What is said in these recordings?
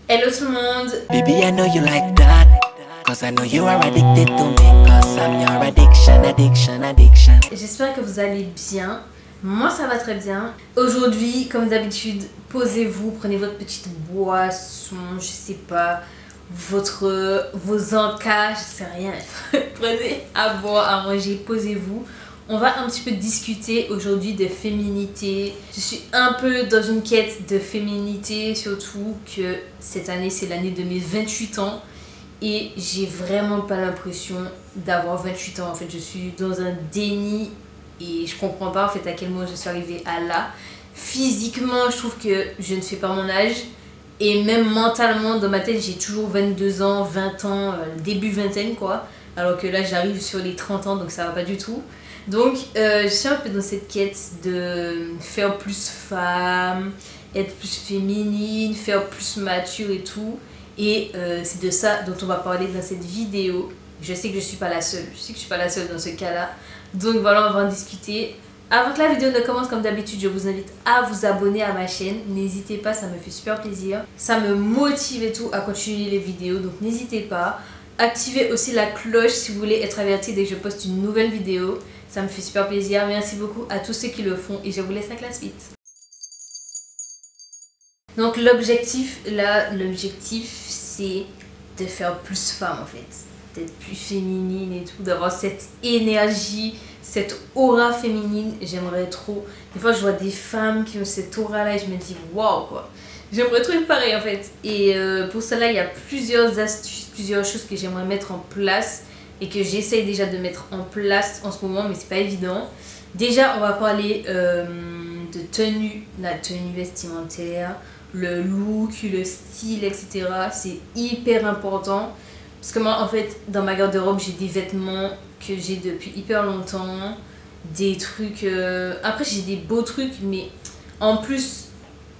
Hello tout le monde. Baby, I know you like that. Cause I know you are addicted to me. Cause I'm your addiction. J'espère que vous allez bien. Moi ça va très bien. Aujourd'hui, comme d'habitude, posez-vous, prenez votre petite boisson, je sais pas, vos encas, je sais rien. Prenez à boire, à manger, posez-vous. On va un petit peu discuter aujourd'hui de féminité. Je suis un peu dans une quête de féminité, surtout que cette année c'est l'année de mes 28 ans. Et j'ai vraiment pas l'impression d'avoir 28 ans. En fait, je suis dans un déni et je comprends pas en fait à quel moment je suis arrivée à là. Physiquement, je trouve que je ne fais pas mon âge. Et même mentalement, dans ma tête, j'ai toujours 22 ans, 20 ans, début vingtaine quoi. Alors que là, j'arrive sur les 30 ans, donc ça va pas du tout. Donc, je suis un peu dans cette quête de faire plus femme, être plus féminine, faire plus mature et tout. Et c'est de ça dont on va parler dans cette vidéo. Je sais que je suis pas la seule. Je sais que je suis pas la seule dans ce cas-là. Donc voilà, on va en discuter. Avant que la vidéo ne commence, comme d'habitude, je vous invite à vous abonner à ma chaîne. N'hésitez pas, ça me fait super plaisir. Ça me motive et tout à continuer les vidéos. Donc n'hésitez pas. Activez aussi la cloche si vous voulez être averti dès que je poste une nouvelle vidéo. Ça me fait super plaisir. Merci beaucoup à tous ceux qui le font. Et je vous laisse avec la suite. Donc l'objectif, c'est de faire plus femme en fait. D'être plus féminine et tout. D'avoir cette énergie, cette aura féminine. J'aimerais trop. Des fois je vois des femmes qui ont cette aura là et je me dis waouh quoi. J'aimerais trop être pareil en fait. Et pour cela il y a plusieurs astuces, plusieurs choses que j'aimerais mettre en place. Et que j'essaye déjà de mettre en place en ce moment, mais c'est pas évident. Déjà, on va parler de tenue, la tenue vestimentaire, le look, le style, etc. C'est hyper important. Parce que moi, en fait, dans ma garde-robe, j'ai des vêtements que j'ai depuis hyper longtemps. Des trucs... Après, j'ai des beaux trucs, mais en plus,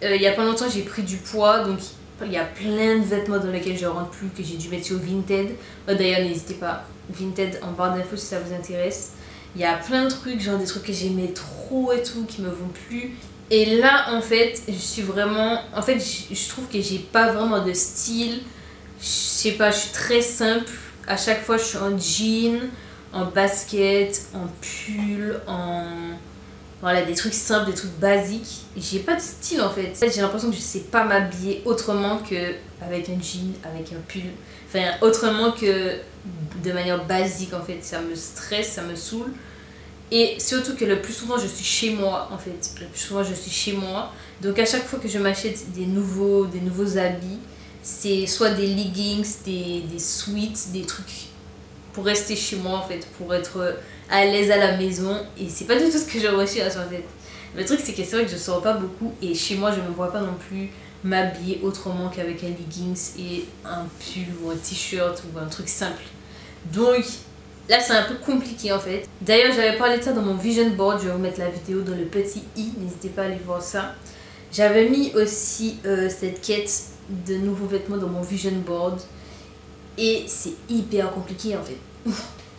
il y a pas longtemps, j'ai pris du poids. Donc, il y a plein de vêtements dans lesquels je rentre plus, que j'ai dû mettre sur Vinted. D'ailleurs, n'hésitez pas. Vinted en barre d'infos si ça vous intéresse. Il y a plein de trucs, genre des trucs que j'aimais trop et tout, qui me vont plus. Et là, en fait, je suis vraiment... En fait, je trouve que j'ai pas vraiment de style. Je sais pas, je suis très simple. À chaque fois, je suis en jean, en basket, en pull, en... Voilà, des trucs simples, des trucs basiques. J'ai pas de style en fait. J'ai l'impression que je sais pas m'habiller autrement que avec un jean, avec un pull. Enfin, autrement que de manière basique en fait. Ça me stresse, ça me saoule. Et surtout que le plus souvent je suis chez moi en fait. Le plus souvent je suis chez moi. Donc à chaque fois que je m'achète des nouveaux habits, c'est soit des leggings, des sweats, des trucs pour rester chez moi en fait, pour être à l'aise à la maison. Et c'est pas du tout ce que je recherche en fait. Le truc c'est que c'est vrai que je sors pas beaucoup et chez moi je me vois pas non plus m'habiller autrement qu'avec un leggings et un pull ou un t-shirt ou un truc simple. Donc là c'est un peu compliqué en fait. D'ailleurs j'avais parlé de ça dans mon vision board, je vais vous mettre la vidéo dans le petit i, n'hésitez pas à aller voir ça. J'avais mis aussi cette quête de nouveaux vêtements dans mon vision board et c'est hyper compliqué en fait.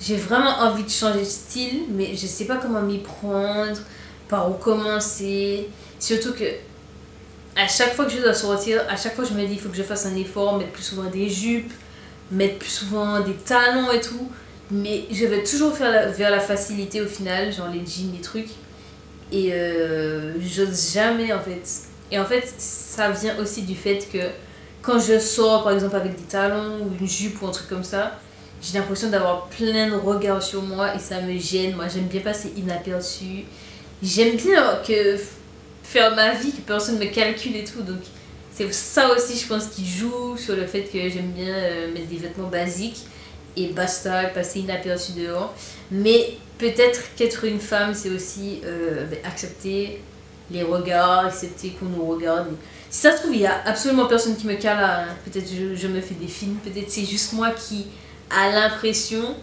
J'ai vraiment envie de changer de style, mais je sais pas comment m'y prendre, par où commencer. Surtout que à chaque fois que je dois sortir, à chaque fois je me dis il faut que je fasse un effort, mettre plus souvent des jupes, mettre plus souvent des talons et tout. Mais je vais toujours faire vers la facilité au final, genre les jeans, les trucs. Et j'ose jamais en fait. Et en fait, ça vient aussi du fait que quand je sors par exemple avec des talons ou une jupe ou un truc comme ça, j'ai l'impression d'avoir plein de regards sur moi et ça me gêne. Moi j'aime bien passer inaperçu. J'aime bien faire ma vie, que personne me calcule et tout. Donc c'est ça aussi je pense qui joue sur le fait que j'aime bien mettre des vêtements basiques. Et basta, passer inaperçu dehors. Mais peut-être qu'être une femme c'est aussi accepter les regards, accepter qu'on nous regarde. Si ça se trouve il y a absolument personne qui me cale là. Peut-être je me fais des films, peut-être c'est juste moi qui a l'impression,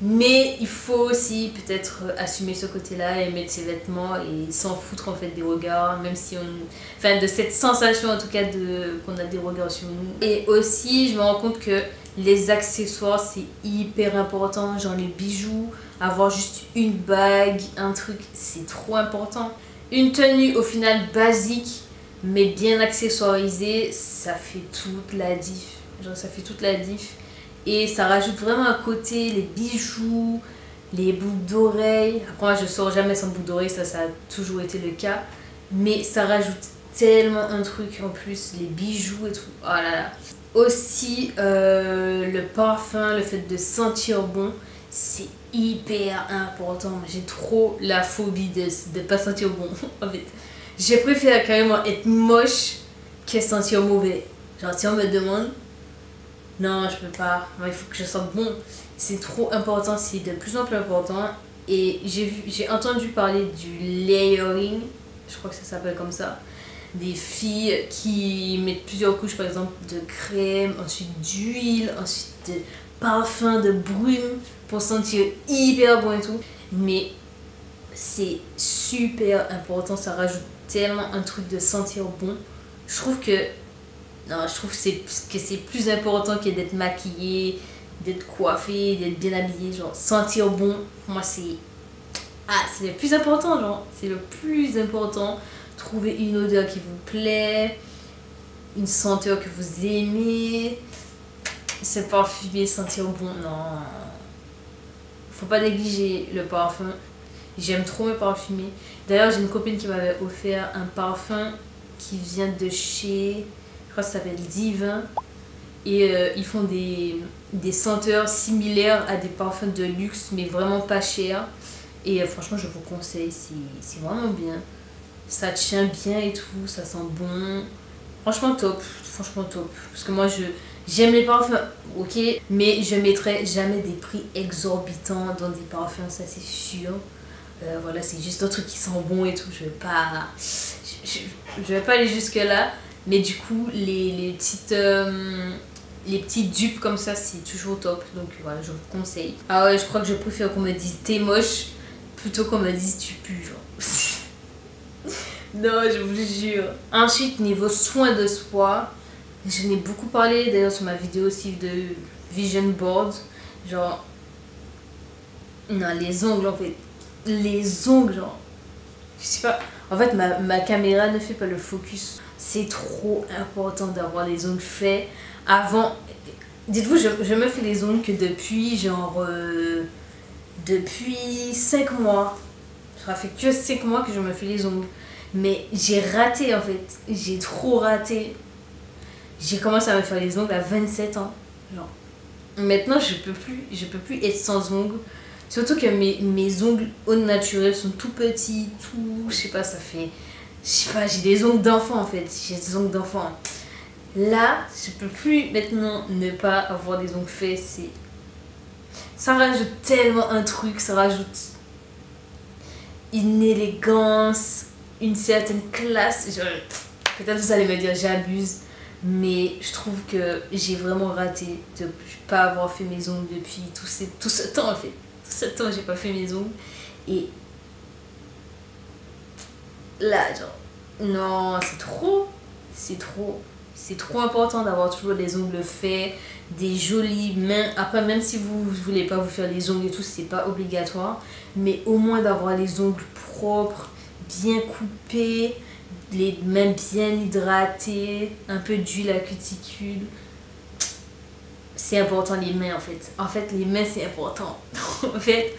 mais il faut aussi peut-être assumer ce côté-là et mettre ses vêtements et s'en foutre en fait des regards, même si enfin de cette sensation en tout cas qu'on a des regards sur nous. Et aussi je me rends compte que les accessoires c'est hyper important, genre les bijoux, avoir juste une bague, un truc, c'est trop important. Une tenue au final basique, mais bien accessoirisé, ça fait toute la diff. Genre ça fait toute la diff. Et ça rajoute vraiment un côté, les bijoux, les boucles d'oreilles. Après moi je sors jamais sans boucles d'oreilles, ça a toujours été le cas. Mais ça rajoute tellement un truc en plus, les bijoux et tout. Oh là là. Aussi le parfum, le fait de sentir bon, c'est hyper important. J'ai trop la phobie de pas sentir bon en fait. Je préfère carrément être moche que sentir mauvais. Genre si on me demande, non je peux pas, il faut que je sente bon. C'est trop important, c'est de plus en plus important. Et j'ai entendu parler du layering, je crois que ça s'appelle comme ça. Des filles qui mettent plusieurs couches par exemple de crème, ensuite d'huile, ensuite de parfum, de brume pour sentir hyper bon et tout. Mais c'est super important, ça rajoute tellement un truc de sentir bon. Je trouve que c'est plus important que d'être maquillée, d'être coiffée, d'être bien habillée. Genre sentir bon, pour moi c'est le plus important, genre c'est le plus important. Trouver une odeur qui vous plaît, une senteur que vous aimez, se parfumer, sentir bon. Non, faut pas négliger le parfum. J'aime trop me parfumer. D'ailleurs j'ai une copine qui m'avait offert un parfum qui vient de chez, je crois que ça s'appelle Divin, et ils font des senteurs similaires à des parfums de luxe mais vraiment pas chers. Et franchement je vous conseille, c'est vraiment bien. Ça tient bien et tout, ça sent bon. Franchement top, franchement top. Parce que moi j'aime les parfums, ok, mais je mettrai jamais des prix exorbitants dans des parfums, ça c'est sûr. Voilà, c'est juste un truc qui sent bon et tout. Je vais pas aller jusque là, mais du coup les petits dupes comme ça c'est toujours top. Donc voilà, je vous conseille. Ah ouais, je crois que je préfère qu'on me dise t'es moche plutôt qu'on me dise tu pues, genre. Non, je vous jure. Ensuite, niveau soins de soi, j'en ai beaucoup parlé d'ailleurs sur ma vidéo aussi de Vision Board. Genre, non, les ongles en fait. Les ongles, genre, je sais pas. En fait, ma caméra ne fait pas le focus. C'est trop important d'avoir les ongles faits avant. Dites-vous, je me fais les ongles que depuis genre. Depuis 5 mois. Ça fait que 5 mois que je me fais les ongles. Mais j'ai raté en fait, j'ai trop raté. J'ai commencé à me faire les ongles à 27 ans. Genre. Maintenant je peux plus être sans ongles. Surtout que mes ongles au naturel sont tout petits, tout, je sais pas, ça fait, je sais pas, j'ai des ongles d'enfant en fait, j'ai des ongles d'enfant. Là, je peux plus maintenant ne pas avoir des ongles faits, ça rajoute tellement un truc, ça rajoute une élégance, une certaine classe. Peut-être vous allez me dire j'abuse, mais je trouve que j'ai vraiment raté de ne pas avoir fait mes ongles depuis tout ce temps en fait. Tout ce temps j'ai pas fait mes ongles. Et là, genre, non, c'est trop important d'avoir toujours les ongles faits, des jolies mains. Après, même si vous voulez pas vous faire les ongles et tout, c'est pas obligatoire, mais au moins d'avoir les ongles propres, bien coupés, les mains bien hydratées, un peu d'huile à cuticule. C'est important les mains en fait. En fait, les mains c'est important. En fait,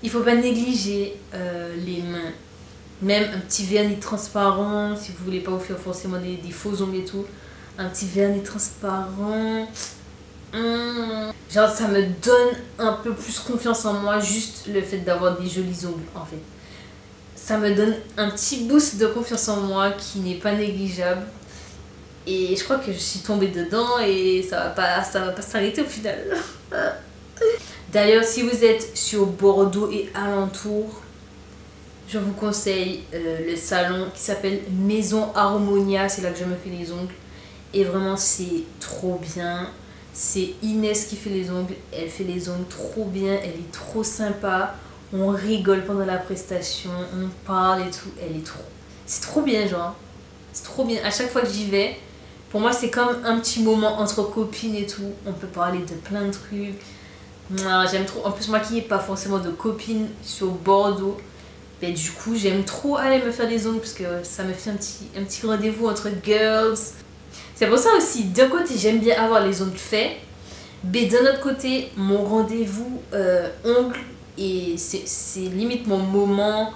il faut pas négliger les mains. Même un petit vernis transparent, si vous voulez pas vous faire forcément des faux ongles et tout. Un petit vernis transparent. Genre ça me donne un peu plus confiance en moi, juste le fait d'avoir des jolis ongles en fait. Ça me donne un petit boost de confiance en moi qui n'est pas négligeable. Et je crois que je suis tombée dedans et ça va pas s'arrêter au final. D'ailleurs, si vous êtes sur Bordeaux et alentour, je vous conseille le salon qui s'appelle Maison Harmonia. C'est là que je me fais les ongles. Et vraiment, c'est trop bien. C'est Inès qui fait les ongles. Elle fait les ongles trop bien. Elle est trop sympa. On rigole pendant la prestation. On parle et tout. C'est trop bien, genre. C'est trop bien. À chaque fois que j'y vais, pour moi, c'est comme un petit moment entre copines et tout. On peut parler de plein de trucs. J'aime trop. En plus, moi qui n'ai pas forcément de copines sur Bordeaux, Ben, du coup, j'aime trop aller me faire des ongles parce que ça me fait un petit rendez-vous entre girls. C'est pour ça aussi, d'un côté, j'aime bien avoir les ongles faits. Mais d'un autre côté, mon rendez-vous ongles, et c'est limite mon moment,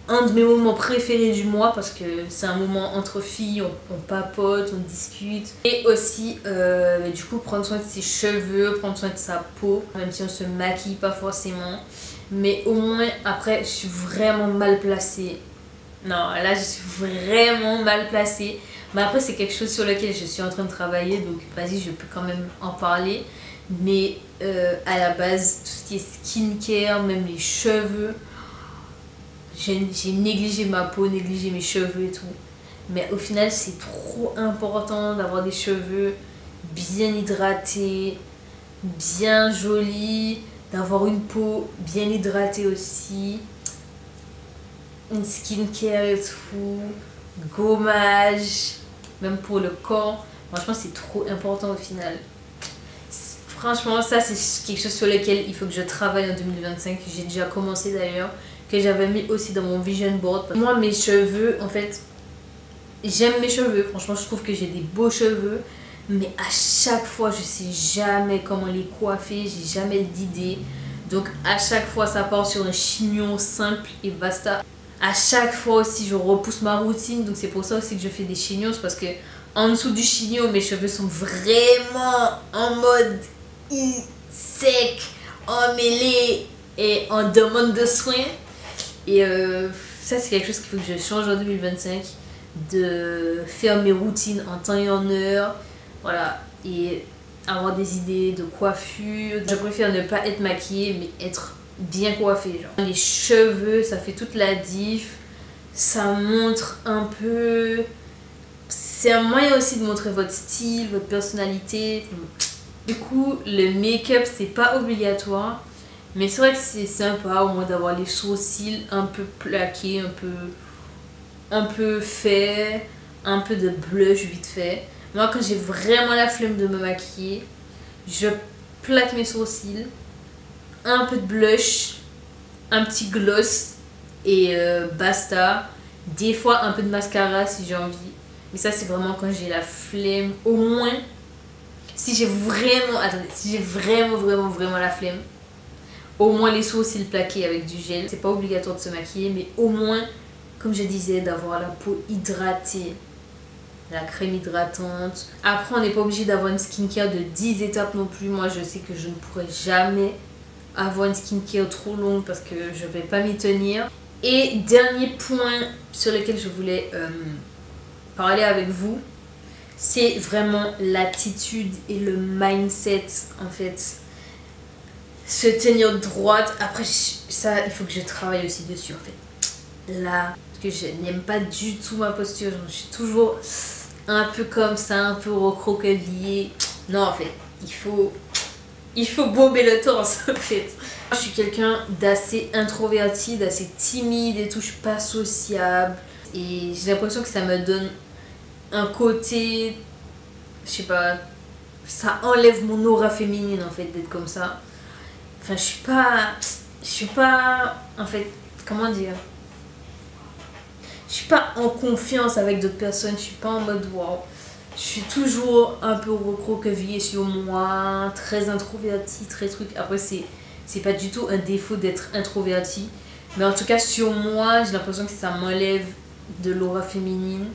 un de mes moments préférés du mois parce que c'est un moment entre filles, on papote, on discute. Et aussi, du coup, prendre soin de ses cheveux, prendre soin de sa peau, même si on se maquille pas forcément. Mais au moins, après, je suis vraiment mal placée. Non, là, je suis vraiment mal placée. Mais après, c'est quelque chose sur lequel je suis en train de travailler, donc vas-y, je peux quand même en parler. Mais à la base, tout ce qui est skincare, même les cheveux, j'ai négligé ma peau, négligé mes cheveux et tout. Mais au final, c'est trop important d'avoir des cheveux bien hydratés, bien jolis, d'avoir une peau bien hydratée aussi, une skincare et tout, gommage, même pour le corps. Franchement, c'est trop important au final. Franchement, ça, c'est quelque chose sur lequel il faut que je travaille en 2025. J'ai déjà commencé d'ailleurs, que j'avais mis aussi dans mon vision board. Moi, mes cheveux, en fait, j'aime mes cheveux. Franchement, je trouve que j'ai des beaux cheveux. Mais à chaque fois, je sais jamais comment les coiffer. J'ai jamais d'idée. Donc, à chaque fois, ça part sur un chignon simple et basta. À chaque fois aussi, je repousse ma routine. Donc, c'est pour ça aussi que je fais des chignons. C'est parce que en dessous du chignon, mes cheveux sont vraiment en mode sec, emmêlé et en demande de soins. Et ça, c'est quelque chose qu'il faut que je change en 2025. De faire mes routines en temps et en heure. Voilà. Et avoir des idées de coiffure. Je préfère ne pas être maquillée, mais être bien coiffée. Genre. Les cheveux, ça fait toute la diff. Ça montre un peu... C'est un moyen aussi de montrer votre style, votre personnalité. Du coup, le make-up, c'est pas obligatoire. Mais c'est vrai que c'est sympa au moins d'avoir les sourcils un peu plaqués, un peu faits, un peu de blush vite fait. Moi, quand j'ai vraiment la flemme de me maquiller, je plaque mes sourcils, un peu de blush, un petit gloss et basta. Des fois, un peu de mascara si j'ai envie. Mais ça, c'est vraiment quand j'ai la flemme. Au moins, si j'ai vraiment... Attendez, si j'ai vraiment la flemme, au moins les sourcils plaqués avec du gel. C'est pas obligatoire de se maquiller, mais au moins, comme je disais, d'avoir la peau hydratée. La crème hydratante. Après, on n'est pas obligé d'avoir une skincare de 10 étapes non plus. Moi, je sais que je ne pourrai jamais avoir une skincare trop longue parce que je vais pas m'y tenir. Et dernier point sur lequel je voulais parler avec vous, c'est vraiment l'attitude et le mindset en fait. Se tenir droite. Après, ça, il faut que je travaille aussi dessus en fait. Là, parce que je n'aime pas du tout ma posture. Je suis toujours un peu comme ça, un peu recroquevillée. Non, en fait, il faut bomber le torse en fait. Je suis quelqu'un d'assez introverti, d'assez timide et tout. Je suis pas sociable. Et j'ai l'impression que ça me donne un côté, je sais pas, ça enlève mon aura féminine en fait d'être comme ça. Enfin, je suis pas, en fait, comment dire, je suis pas en confiance avec d'autres personnes. Je suis pas en mode waouh. Je suis toujours un peu recroquevillée sur moi, très introvertie, très truc. Après, c'est pas du tout un défaut d'être introvertie. Mais en tout cas, sur moi, j'ai l'impression que ça m'enlève de l'aura féminine.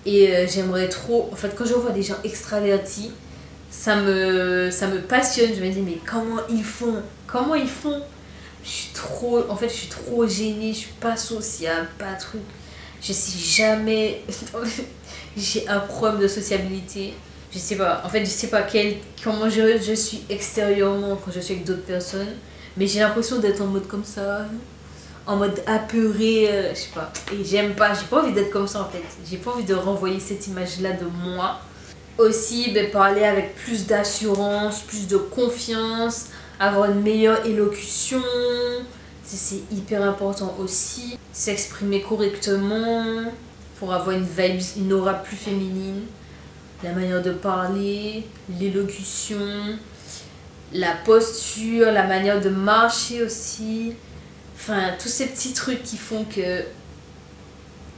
Et j'aimerais trop... En fait, quand je vois des gens extravertis, ça me passionne. Je me dis, mais comment ils font? Comment ils font? Je suis trop gênée. Je suis pas sociable, pas truc. Je sais jamais... J'ai un problème de sociabilité. Je sais pas. En fait, je sais pas comment je suis extérieurement quand je suis avec d'autres personnes. Mais j'ai l'impression d'être en mode comme ça. En mode apeuré, je sais pas. Et j'aime pas, j'ai pas envie d'être comme ça en fait. J'ai pas envie de renvoyer cette image-là de moi. Aussi, parler avec plus d'assurance, plus de confiance, avoir une meilleure élocution. C'est hyper important aussi. S'exprimer correctement pour avoir une vibe, une aura plus féminine. La manière de parler, l'élocution, la posture, la manière de marcher aussi. Enfin, tous ces petits trucs qui font que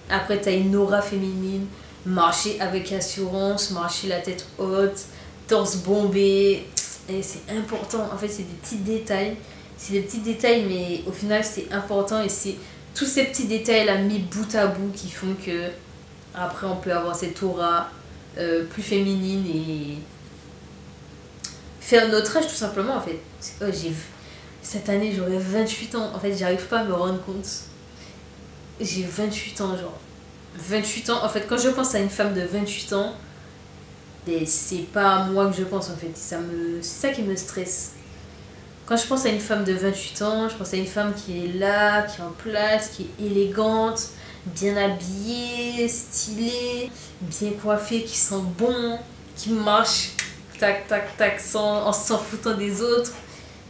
après t'as une aura féminine, marcher avec assurance, marcher la tête haute, torse bombé, et c'est important. En fait, c'est des petits détails. C'est des petits détails, mais au final, c'est important. Et c'est tous ces petits détails là mis bout à bout qui font que après on peut avoir cette aura plus féminine et faire notre âge tout simplement en fait. Cette année j'aurai 28 ans. En fait, j'arrive pas à me rendre compte. J'ai 28 ans, genre. 28 ans. En fait, quand je pense à une femme de 28 ans, c'est pas à moi que je pense en fait. C'est ça qui me stresse. Quand je pense à une femme de 28 ans, je pense à une femme qui est là, qui est en place, qui est élégante, bien habillée, stylée, bien coiffée, qui sent bon, qui marche tac tac tac en s'en foutant des autres,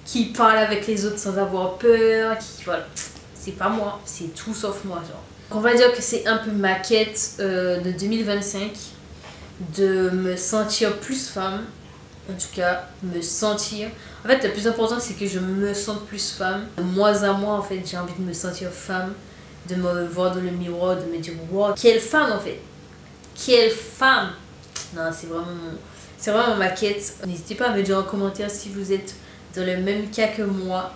qui parle avec les autres sans avoir peur, voilà. C'est pas moi, c'est tout sauf moi, genre. On va dire que c'est un peu ma quête de 2025, de me sentir plus femme. En tout cas, me sentir. En fait, le plus important, c'est que je me sente plus femme. De mois à mois, en fait, j'ai envie de me sentir femme, de me voir dans le miroir, de me dire wow, quelle femme en fait. Quelle femme. Non, c'est vraiment ma quête. N'hésitez pas à me dire en commentaire si vous êtes dans le même cas que moi.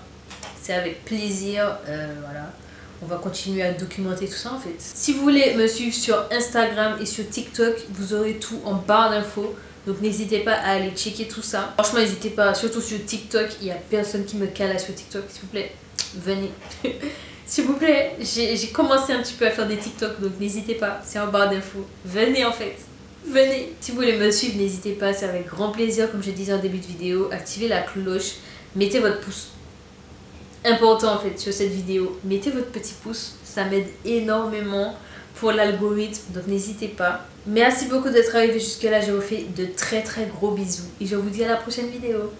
C'est avec plaisir. Voilà. On va continuer à documenter tout ça en fait. Si vous voulez me suivre sur Instagram et sur TikTok, vous aurez tout en barre d'infos. Donc n'hésitez pas à aller checker tout ça. Franchement, n'hésitez pas, surtout sur TikTok. Il n'y a personne qui me cale sur TikTok. S'il vous plaît, venez. S'il vous plaît, j'ai commencé un petit peu à faire des TikTok. Donc n'hésitez pas, c'est en barre d'infos. Venez en fait. Venez. Si vous voulez me suivre, n'hésitez pas. C'est avec grand plaisir, comme je disais en début de vidéo. Activez la cloche. Mettez votre pouce. Important en fait sur cette vidéo. Mettez votre petit pouce. Ça m'aide énormément pour l'algorithme, donc n'hésitez pas. Merci beaucoup d'être arrivé jusque là, je vous fais de très très gros bisous et je vous dis à la prochaine vidéo.